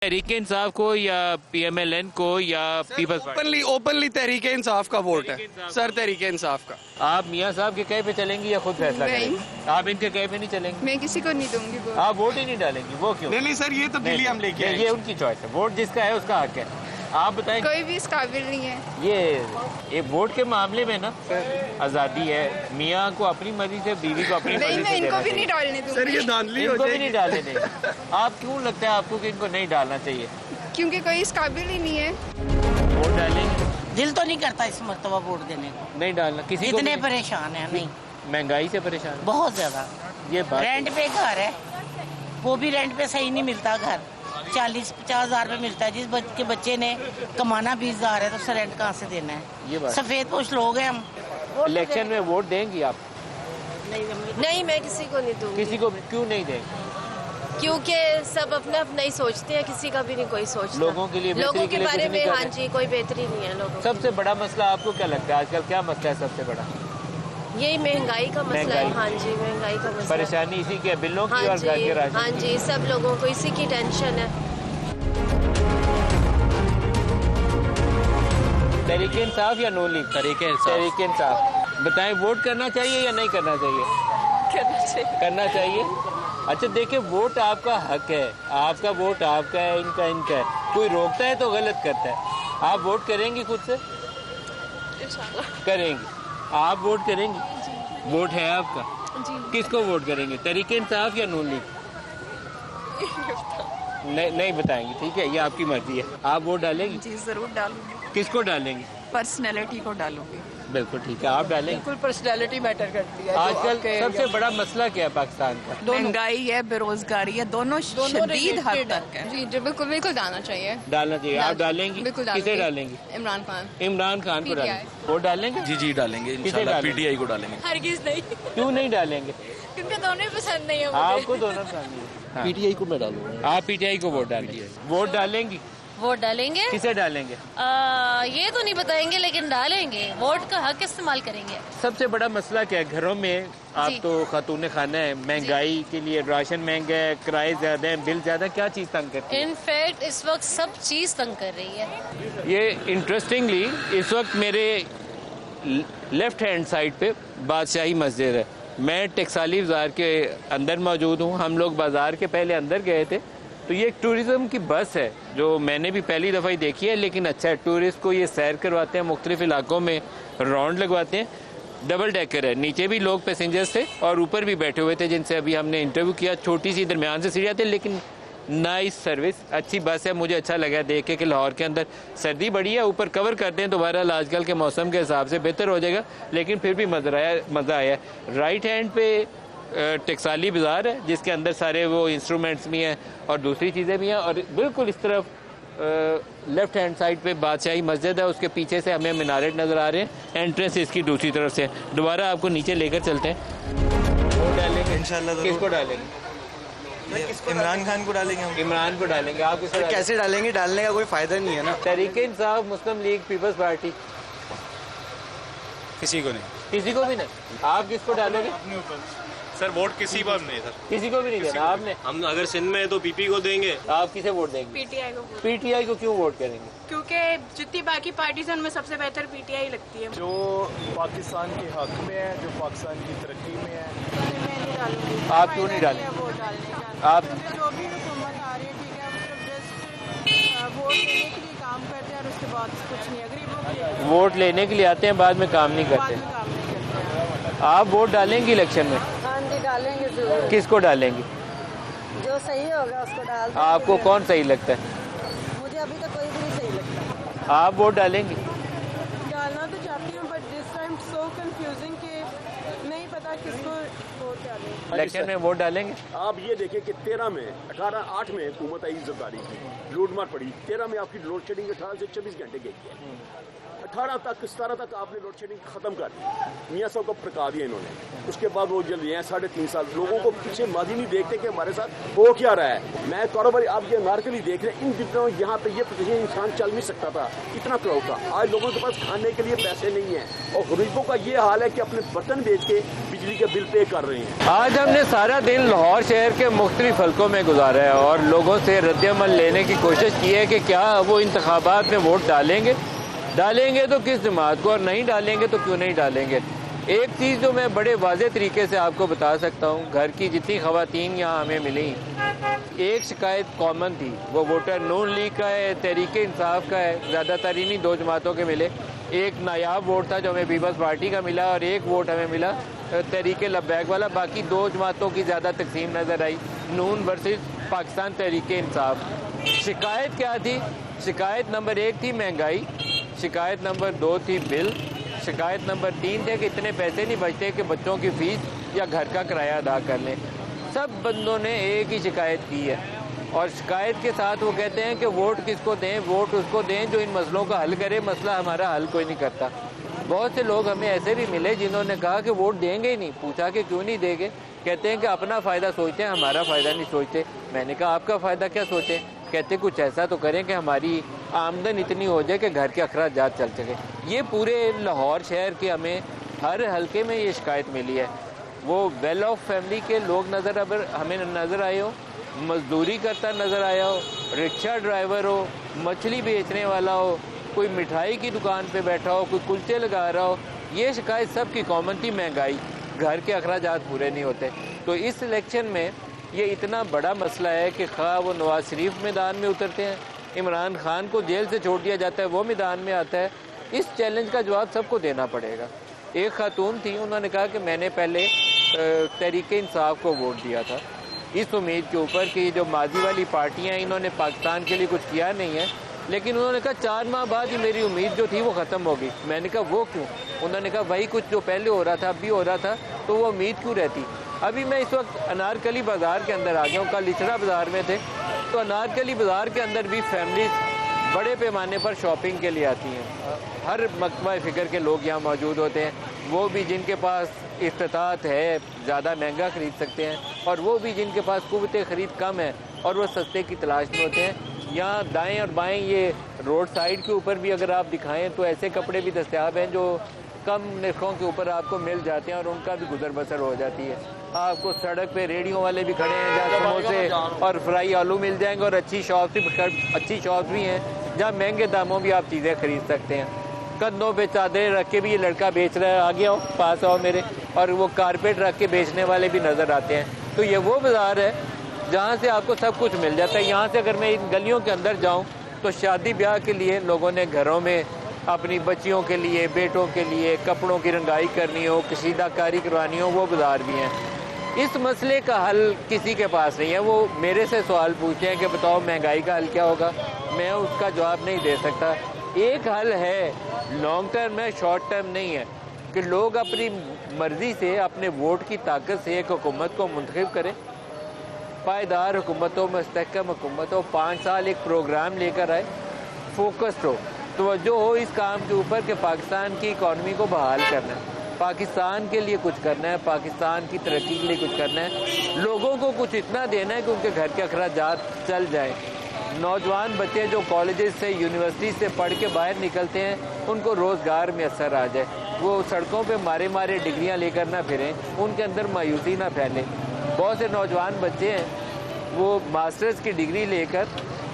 तहरीक इंसाफ को या PMLN को या peoples party? Openly Tehreek Insaf का वोट है सर, तहरीक इंसाफ का। आप मियाँ साहब के कहे पे चलेंगी या खुद फैसला करेंगी? आप इनके कहे पे नहीं चलेंगी? मैं किसी को नहीं दूंगी वोट। आप वोट ही नहीं डालेंगी, वो क्यों? नहीं सर, ये तो दिल्ली हम लेके आए। ये उनकी चॉइस है, वोट जिसका है उसका हक है। आप बताएं। कोई भी इस काबिल नहीं है। ये वोट के मामले में ना आज़ादी है, मियाँ को अपनी मर्जी से, बीवी को अपनी मर्जी से। मैं इनको भी नहीं डालने दूंगी। सर ये धांधली हो इनको भी जाएगी। नहीं डालने देंगे। आप क्यों लगता है आपको कि इनको नहीं डालना चाहिए? क्योंकि कोई इस काबिल ही नहीं है। वोट डालेंगे? दिल तो नहीं करता इस मर्तबा वोट देने को। नहीं डालना किसी को? इतने परेशान है, नहीं महंगाई से परेशान? बहुत ज्यादा। ये बात रेंट पे घर है, वो भी रेंट पे सही नहीं मिलता घर। 40-50 हजार रुपये मिलता है। जिस के बच्चे ने कमाना 20 हजार है तो उससे रेंट कहाँ से देना है? ये बात। सफेद पोश लोग हैं हम। इलेक्शन में वोट देंगी आप? नहीं, मैं किसी को नहीं दूंगी। किसी को क्यों नहीं देंगे? क्योंकि सब अपना अपना ही सोचते हैं, किसी का भी नहीं कोई सोचता। लोगों के लिए, लोगों के बारे में हाँ जी जी कोई बेहतरी नहीं है लोगों। सबसे बड़ा मसला आपको क्या लगता है आजकल? क्या मसला है सबसे बड़ा? यही महंगाई का मसला है। हाँ जी, महंगाई का मसला। परेशानी इसी के बिलों की हाँ और घर के राशन। हाँ जी, सब लोगों को इसी की टेंशन है। तहरीक इंसाफ या नून लीग? तहरीक इंसाफ। बताएं, वोट करना चाहिए या नहीं करना चाहिए? करना चाहिए। अच्छा देखिए, वोट आपका हक है, आपका वोट आपका है, इनका है। कोई रोकता है तो गलत करता है। आप वोट करेंगी खुद से? करेंगी। आप वोट करेंगी? वोट है आपका? किसको वोट करेंगे, तहरीक इंसाफ या नून लीग? नहीं बताएंगी, ठीक है, ये आपकी मर्जी है। आप वोट डालेंगी? जी जरूर डालूंगी। किसको डालेंगे? पर्सनैलिटी को डालूंगी। बिल्कुल ठीक है, आप डालेंगे। बिल्कुल पर्सनैलिटी मैटर करती है। आजकल सबसे बड़ा मसला क्या है पाकिस्तान का? महंगाई है, बेरोजगारी है, दोनों शदीद हद तक है। जी बिल्कुल बिल्कुल डालना चाहिए। डालना चाहिए। आप डालेंगी? बिल्कुल किसे डालेंगे? इमरान खान। इमरान खान को डालेंगे। वोट डालेंगे? जी डालेंगे इंशाल्लाह। PTI को डालेंगे। हरगिज नहीं, क्यों नहीं डालेंगे? क्योंकि दोनों ही पसंद नहीं है। आपको दोनों पसंद नहीं है। PTI को मैं डालूंगा। आप PTI को वोट डालेंगे? वोट डालेंगी? वोट डालेंगे। किसे डालेंगे? ये तो नहीं बताएंगे, लेकिन डालेंगे। वोट का हक इस्तेमाल करेंगे। सबसे बड़ा मसला क्या है घरों में? आप तो खातून खाना है, महंगाई के लिए राशन महंगा है, किराए ज्यादा है, बिल ज्यादा, क्या चीज तंग करती है? इनफैक्ट इस वक्त सब चीज तंग कर रही है। ये इंटरेस्टिंगली इस वक्त मेरे लेफ्ट हैंड साइड पे बादशाही मस्जिद है। मैं टकसाली बाजार के अंदर मौजूद हूँ। हम लोग बाजार के पहले अंदर गए थे, तो ये एक टूरिज्म की बस है जो मैंने भी पहली दफ़ा ही देखी है, लेकिन अच्छा है। टूरिस्ट को ये सैर करवाते हैं, मुख्तलिफ इलाकों में राउंड लगवाते हैं। डबल डेकर है, नीचे भी लोग पैसेंजर्स थे और ऊपर भी बैठे हुए थे जिनसे अभी हमने इंटरव्यू किया। छोटी सी दरमियान से सीढ़ियाँ थे, लेकिन नाइस सर्विस, अच्छी बस है। मुझे अच्छा लगा देख के कि लाहौर के अंदर सर्दी बड़ी है, ऊपर कवर करते हैं तो बहरहाल आजकल के मौसम के हिसाब से बेहतर हो जाएगा, लेकिन फिर भी मज़ा आया। राइट हैंड पे टकसाली बाज़ार है जिसके अंदर सारे वो इंस्ट्रूमेंट्स भी हैं और दूसरी चीज़ें भी हैं, और बिल्कुल इस तरफ लेफ्ट हैंड साइड पे बादशाही मस्जिद है, उसके पीछे से हमें मीनारेट नज़र आ रहे हैं। एंट्रेंस इसकी दूसरी तरफ से। दोबारा आपको नीचे लेकर चलते हैं। वो डालेंगे इंशाल्लाह। किसको डालेंगे? इमरान खान को डालेंगे हम। इमरान को डालेंगे। आप किसको? कैसे डालेंगे? डालने का कोई फायदा नहीं है ना। तहरीक इंसाफ, मुस्लिम लीग, पीपल्स पार्टी? किसी को नहीं। किसी को भी नहीं। आप किसको डालोगे? सर वोट किसी पर नहीं सर, किसी को भी नहीं देना आपने? हम अगर सिंध में है तो PP को देंगे। आप किसे वोट देंगे? PTI को। PTI को क्यों वोट करेंगे? क्योंकि जितनी बाकी पार्टीज हैं उनमें सबसे बेहतर PTI लगती है। जो पाकिस्तान के हक में है, जो पाकिस्तान की तरक्की में है। मैं नहीं डालूंगी। आप क्यों नहीं डालेंगे? वोट डालने का आप जो भी हुकूमत आ रही है, ठीक है, जस्ट वोट लेने के लिए काम करते हैं और उसके बाद कुछ नहीं। गरीबों वोट लेने के लिए आते हैं, बाद में काम नहीं करते। काम नहीं करते। आप वोट डालेंगे इलेक्शन में? हाँ जी डालेंगे जरूर। किसको डालेंगे? जो सही होगा उसको डाल। आपको कौन सही लगता है? मुझे अभी तक कोई भी नहीं सही लगता। आप वोट डालेंगे? डालना तो चाहती हूँ, but this time so confusing कि नहीं पता किसको वोट डालें। इलेक्शन में वोट डालेंगे? आप ये देखें कि 13 में 18-8 में हुकूमत आई इज्जतदारी की लूटमार पड़ी। 13 में आपकी लोड शेडिंग 18 से 24 घंटे गई है। 18 तक 17 तक आपने लोड शेडिंग खत्म कर दी, मियाँ साहब को भड़का दिया इन्होंने। उसके बाद वो जल्दी हैं 3.5 साल, लोगों को पीछे माजी नहीं देखते कि हमारे साथ हो क्या रहा है। मैं कारोबारी आप ये नारकली देख रहे हैं, इन दिनों यहाँ पे ये प्रतिशत इंसान चल नहीं सकता था, इतना क्राउड था। आज लोगों के पास खाने के लिए पैसे नहीं है और गरीबों का ये हाल है कि अपने बर्तन बेच के बिजली के बिल पे कर रहे हैं। आज हमने सारा दिन लाहौर शहर के मुख्तलिफ हलकों में गुजारा है और लोगों से रद्द-ए-अमल लेने की कोशिश की है कि क्या वो इंतखाबात में वोट डालेंगे तो किस जमात को, और नहीं डालेंगे तो क्यों नहीं डालेंगे। एक चीज़ जो मैं बड़े वाज़े तरीके से आपको बता सकता हूँ, घर की जितनी ख़वातीन यहाँ हमें मिली, एक शिकायत कॉमन थी, वो वोटर नून लीग का है, तहरीक इंसाफ का है, ज़्यादातर इन्हीं दो जमातों के मिले। एक नायाब वोट था जो हमें पीपल्स पार्टी का मिला और एक वोट हमें मिला तहरीक लब्बैक वाला। बाकी दो जमातों की ज़्यादा तकसीम नज़र आई, नून वर्सेस पाकिस्तान तहरीक इंसाफ। शिकायत क्या थी? शिकायत नंबर 1 थी महंगाई, शिकायत नंबर 2 थी बिल, शिकायत नंबर 3 थे कि इतने पैसे नहीं बचते कि बच्चों की फीस या घर का किराया अदा कर लें। सब बंदों ने एक ही शिकायत की है और शिकायत के साथ वो कहते हैं कि वोट किसको दें, वोट उसको दें जो इन मसलों का हल करे, मसला हमारा हल कोई नहीं करता। बहुत से लोग हमें ऐसे भी मिले जिन्होंने कहा कि वोट देंगे ही नहीं। पूछा कि क्यों नहीं देंगे? कहते हैं कि अपना फ़ायदा सोचते हैं, हमारा फ़ायदा नहीं सोचते। मैंने कहा आपका फ़ायदा क्या सोचें? कहते कुछ ऐसा तो करें कि हमारी आमदन इतनी हो जाए कि घर के अखराजात चल सके। ये पूरे लाहौर शहर के हमें हर हलके में ये शिकायत मिली है। वो वेल ऑफ फैमिली के लोग हमें नज़र आए हो, मजदूरी करता नज़र आया हो, रिक्शा ड्राइवर हो, मछली बेचने वाला हो, कोई मिठाई की दुकान पे बैठा हो, कोई कुलचे लगा रहा हो, ये शिकायत सब की कॉमन थी। महंगाई, घर के अखराजात पूरे नहीं होते। तो इस इलेक्शन में ये इतना बड़ा मसला है कि खा वो नवाज शरीफ मैदान में उतरते हैं, इमरान खान को जेल से छोड़ दिया जाता है, वो मैदान में आता है। इस चैलेंज का जवाब सबको देना पड़ेगा। एक खातून थी, उन्होंने कहा कि मैंने पहले तहरीक इंसाफ को वोट दिया था इस उम्मीद के ऊपर कि जो माजी वाली पार्टियां इन्होंने पाकिस्तान के लिए कुछ किया नहीं है, लेकिन उन्होंने कहा 4 माह बाद ही मेरी उम्मीद जो थी वो ख़त्म हो गई। मैंने कहा वो क्यों? उन्होंने कहा वही कुछ जो पहले हो रहा था अब भी हो रहा था, तो वो उम्मीद क्यों रहती। अभी मैं इस वक्त अनारकली बाज़ार के अंदर आ गया हूँ, कल इचरा बाज़ार में थे, तो अनारकली बाज़ार के अंदर भी फैमिलीज बड़े पैमाने पर शॉपिंग के लिए आती हैं। हर मकतबा फ़िक्र के लोग यहाँ मौजूद होते हैं, वो भी जिनके पास इस्तात है ज़्यादा महंगा ख़रीद सकते हैं, और वो भी जिनके पास कुव्वत ख़रीद कम है और वो सस्ते की तलाश में होते हैं। यहाँ दाएं और बाएं ये रोड साइड के ऊपर भी अगर आप दिखाएं तो ऐसे कपड़े भी दस्तयाब हैं जो कम नरखों के ऊपर आपको मिल जाते हैं और उनका भी गुजर बसर हो जाती है। आपको सड़क पे रेडियो वाले भी खड़े हैं जहाँ समोसे और फ्राई आलू मिल जाएंगे, और अच्छी शॉप भी हैं जहाँ महंगे दामों भी आप चीज़ें खरीद सकते हैं। कंधों पे चादरें रख के भी ये लड़का बेच रहा है, आगे आओ पास आओ मेरे, और वो कारपेट रख के बेचने वाले भी नज़र आते हैं। तो ये वो बाज़ार है जहाँ से आपको सब कुछ मिल जाता है। यहाँ से अगर मैं इन गलियों के अंदर जाऊँ तो शादी ब्याह के लिए लोगों ने घरों में अपनी बच्चियों के लिए, बेटों के लिए कपड़ों की रंगाई करनी हो, कशीदाकारी करवानी हो, वो बाज़ार भी हैं। इस मसले का हल किसी के पास नहीं है। वो मेरे से सवाल पूछते हैं कि बताओ महंगाई का हल क्या होगा, मैं उसका जवाब नहीं दे सकता। एक हल है, लॉन्ग टर्म है, शॉर्ट टर्म नहीं है, कि लोग अपनी मर्ज़ी से अपने वोट की ताकत से एक हुकूमत को मुंतखब करें, पायदार हुकूमत हो, मुस्तहकम हुकूमत हो, 5 साल एक प्रोग्राम लेकर आए, फोकस्ड हो, तवज्जो हो इस काम के ऊपर कि पाकिस्तान की इकॉनमी को बहाल करना है, पाकिस्तान के लिए कुछ करना है, पाकिस्तान की तरक्की के लिए कुछ करना है, लोगों को कुछ इतना देना है कि उनके घर के अखराजात चल जाए। नौजवान बच्चे जो कॉलेजेस से, यूनिवर्सिटी से पढ़ के बाहर निकलते हैं, उनको रोज़गार में असर आ जाए, वो सड़कों पे मारे डिग्रियां लेकर ना फिरें, उनके अंदर मायूसी ना फैले। बहुत से नौजवान बच्चे हैं वो मास्टर्स की डिग्री लेकर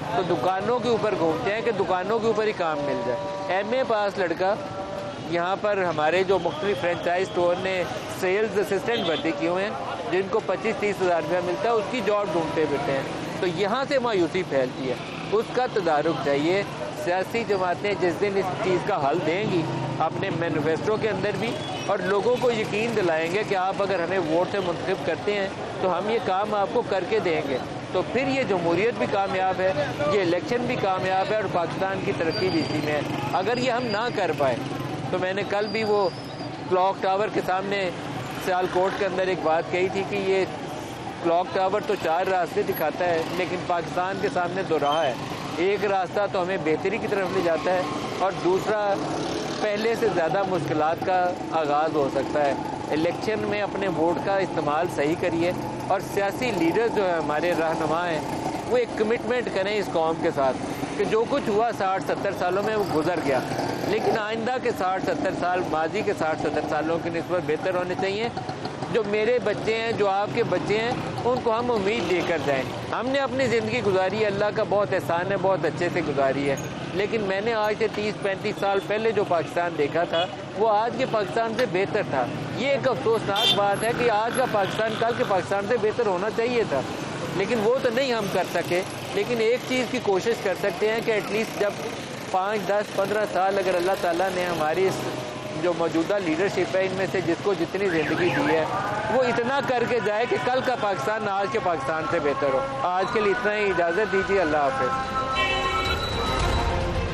तो दुकानों के ऊपर घूमते हैं कि दुकानों के ऊपर ही काम मिल जाए। MA पास लड़का यहाँ पर हमारे जो मुख्तलिफ फ्रेंचाइज स्टोर ने सेल्स असिस्टेंट भर्ती किए हुए हैं जिनको 25-30 हज़ार रुपया मिलता है, उसकी जॉब ढूंढते फिरते हैं। तो यहाँ से मायूसी फैलती है, उसका तदारुक चाहिए। सियासी जमातें जिस दिन इस चीज़ का हल देंगी अपने मैनिफेस्टो के अंदर भी, और लोगों को यकीन दिलाएंगे कि आप अगर हमें वोट से मुंतखब करते हैं तो हम ये काम आपको करके देंगे, तो फिर ये जमहूरियत भी कामयाब है, ये इलेक्शन भी कामयाब है और पाकिस्तान की तरक्की भी इसी में है। अगर ये हम ना कर पाए तो मैंने कल भी वो क्लॉक टावर के सामने सियालकोट के अंदर एक बात कही थी कि ये क्लॉक टावर तो 4 रास्ते दिखाता है, लेकिन पाकिस्तान के सामने 2 राह है। एक रास्ता तो हमें बेहतरी की तरफ ले जाता है और दूसरा پہلے سے زیادہ مشکلات کا آغاز ہو سکتا ہے. الیکشن میں اپنے ووٹ کا استعمال صحیح کریے اور سیاسی لیڈرز جو ہیں ہمارے رہنما ہیں وہ ایک کمٹمنٹ کریں اس قوم کے ساتھ کہ جو کچھ ہوا 60-70 سالوں میں وہ گزر گیا, لیکن آئندہ کے 60-70 سال ماضی کے 60-70 سالوں کی نسبت بہتر ہونے چاہیے. جو میرے بچے ہیں, جو آپ کے بچے ہیں, ان کو ہم امید دے کر جائیں. ہم نے اپنی زندگی گزاری ہے, اللہ کا بہت احسان ہے, بہت اچھے سے گزاری ہے, لیکن میں نے آج سے 30-35 سال پہلے جو پاکستان دیکھا تھا وہ آج کے پاکستان سے بہتر تھا. یہ ایک افسوسناک بات ہے کہ آج کا پاکستان کل کے پاکستان سے بہتر ہونا چاہیے تھا, لیکن وہ تو نہیں ہم کر سکے. لیکن ایک چیز کی کوشش کر سکتے ہیں کہ ایٹ لیسٹ جب 5-10-15 سال اگر اللہ تعالیٰ نے ہماری جو موجودہ لیڈرشپ ہے ان میں سے جس کو جتنی زندگی دی ہے وہ اتنا کر کے جائے کہ کل کا پاکستان آج کے پاکستان سے بہتر ہو. آج کے لیے اتنا ہی, اجازت دیجیے. اللہ حافظ.